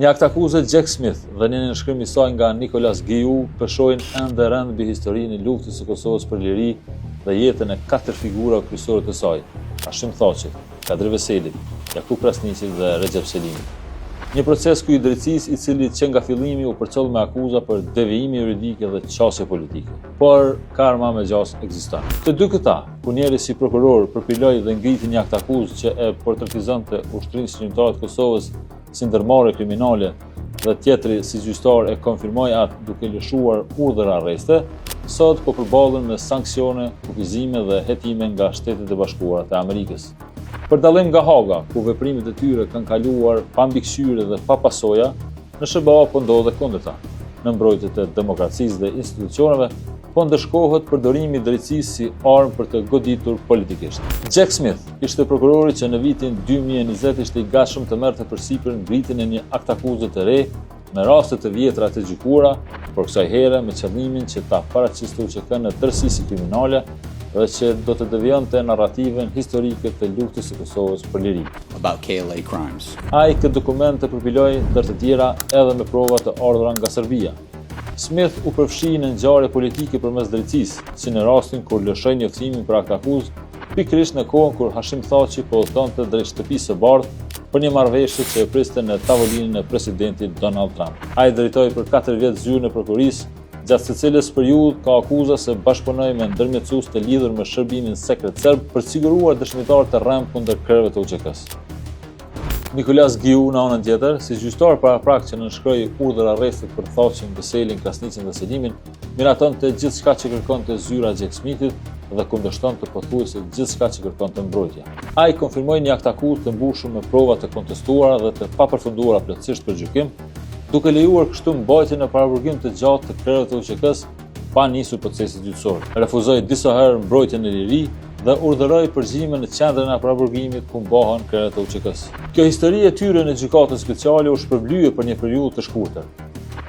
Një akt akuzë Jack Smith dhe një nënshkrim i saj nga Nicolas Guillou peshojnë ende rënd mbi historinë e luftës së Kosovës për liri dhe jetën e 4 figura kryesore të saj: Hashim Thaçi, Kadri Veseli, Jakub Krasniqi dhe Recep Selimi. Një proces ky i drejtësisë i cili që nga fillimi u përcoll me akuza për devijime juridike dhe qasje politike. Por karma me gjas ekziston. Të dy këta, ku njeri si prokuror përpiloi dhe ngriti një akt akuzë që e portretizonte Ushtrisë Shqiptare të Kosovës si ndërmarrje kriminale dhe tjetri si gjyqtar e konfirmoi atë duke lëshuar urdhër arreste, sot po përballen me sanksione, kufizime dhe hetime nga Shtetet e Bashkuara të Amerikës. Për dallim nga Haga, ku veprimet e tyre kanë kaluar pa mbikëqyrje dhe pa pasoja, në SBA po ndodhe kundërta. Në mbrojtjet e demokracisë dhe institucioneve, po ndëshkohet përdorimi i drejtësisë si armë për të goditur politikisht. Jack Smith ishte prokurori që në vitin 2020 ishte i gatshëm të merrte përsipër ngritjen e një akt akuze të re me raste të vjetra të gjykuara, por kësaj here me qëllimin që ta paraqistojë në tërësisë kriminale dhe që do të devijonte narrativën historike të luftës së Kosovës për liri. About KLA crimes. Ai këtë dokument të përpiloi ndër të tjera edhe me prova të ardhura nga Serbia. Smith u përfshi në ngjarje politike përmes drejtësisë, si në rastin kur lëshoi njoftimin për akt akuzë, pikërisht në kohën kur Hashim Thaçi po udhtonte drejt shtëpisë së bardhë për një marrëveshje që e priste në tavolinën e presidentit Donald Trump. Ai drejtoi për 4 vjet zyrën e prokurisë, gjatë së cilës periudhë ka akuza se bashkëpunoi me ndërmjetësues të lidhur me shërbimin sekret serb për të siguruar dëshmitar të rrem kundër krerëve të UÇK-s. Nicolas Guillou në anën tjetër, si gjyqtar paraprak që nënshkroi urdhër arrestit për Thaçin, Veselin, Krasniqin dhe Selimin, miratonte gjithçka që kërkonte zyra Jack Smithit dhe kundërshtonte pothuajse gjithçka që kërkonte mbrojtja. Ai konfirmoi një akt akuzë të mbushur me prova të kontestuara dhe të papërfunduara plotësisht për gjykim, duke lejuar kështu mbajtjen në paraburgim të gjatë të krerëve të UÇK-s pa nisur procesi gjyqësor. Refuzoi disa herë mbrojtjen në liri dhe urdhëroi përgjigjen në qendrën e paraburgimit ku mbahen krerët e UÇK-s. Kjo histori e tyre në gjykatën speciale u shpërblye për një periudhë të shkurtër.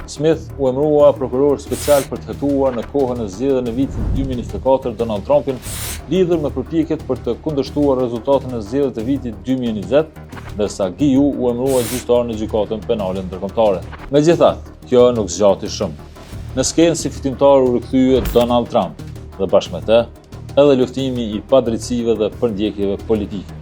Smith u emërua prokuror special për të hetuar në kohën e zgjedhjeve në vitin 2024 Donald Trumpin, lidhur me përpjekjet për të kundërshtuar rezultatin e zgjedhjeve të vitit 2020, ndërsa Guillou u emërua gjyqtar në gjykatën penale ndërkombëtare. Megjithatë, kjo nuk zgjati shumë. Në skenë si fitimtar u rikthye Donald Trump dhe bashkë me të edhe luftimi i padrejtësive dhe përndjekjeve politike.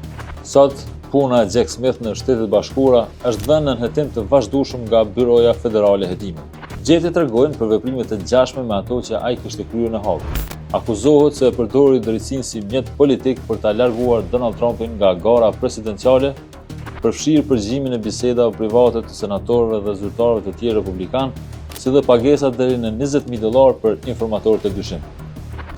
Sot puna e Jack Smith në Shtetet e Bashkuara është vënë në hetim të vazhdueshëm nga Byroja Federale e Hetimit. Gjetjet tregojnë për veprime të ngjashme me ato që ai kishte kryer në Hagë. Akuzohet se e përdori drejtësinë si mjet politik për ta larguar Donald Trumpin nga gara presidenciale, përfshirë përgjimin e bisedave private të senatorëve dhe zyrtarëve të tjerë republikan, si dhe pagesa deri në $20,000 për informatorët e dyshim.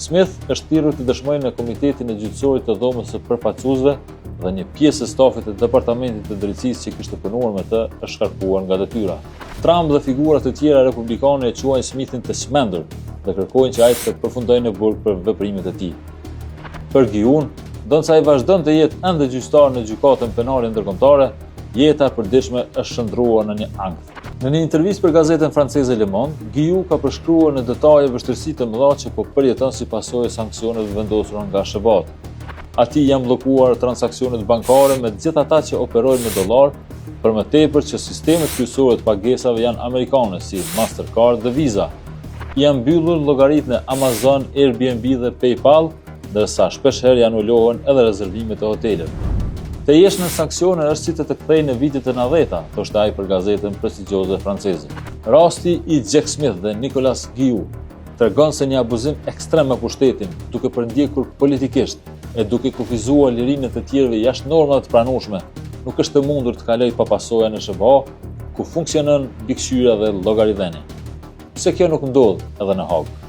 Smith është thirrur të dëshmojë në Komitetin e Gjyqësorit të Dhomës së Përfaqësuesve dhe një pjesë e stafit të Departamentit të Drejtësisë që kishte punuar me të është shkarkuar nga detyra. Trump dhe figura të tjera republikane e quajnë Smithin të çmendur dhe kërkojnë që ai të përfundojë në burg për veprimet e tij. Për Guillou, donca ai vazhdon të jetë ende gjyqtar në gjykatën penale ndërkombëtare, jeta e përditshme është shndruar në një ankth. Në një intervistë për gazetën franceze Le Monde, Guillou ka përshkruar në detaje vështirësitë të mëdha që po përjeton si pasojë e sanksioneve vendosura nga SBA. Atij janë bllokuar transaksionet bankare me të gjithë ata që operojnë me dollar, për më tepër që sistemet kryesore të pagesave janë amerikane si Mastercard dhe Visa. Janë mbyllur llogaritë në Amazon, Airbnb dhe PayPal, ndërsa shpeshherë janë ulohen edhe rezervimet e hoteleve. Të jesh në sanksione është si të kthej në vitet e 90-ta, thoshte ai për gazetën prestigjioze franceze. Rasti i Jack Smith dhe Nicolas Guillou tregon se një abuzim ekstrem me pushtetin, duke përndjekur politikisht e duke kufizuar lirinë të tjerëve jashtë normave të pranueshme, nuk është të mundur të kalojë pa pasoja në SBA, ku funksionon mbikëqyrja dhe llogaridhënia. Pse kjo nuk ndodh edhe në Hagë?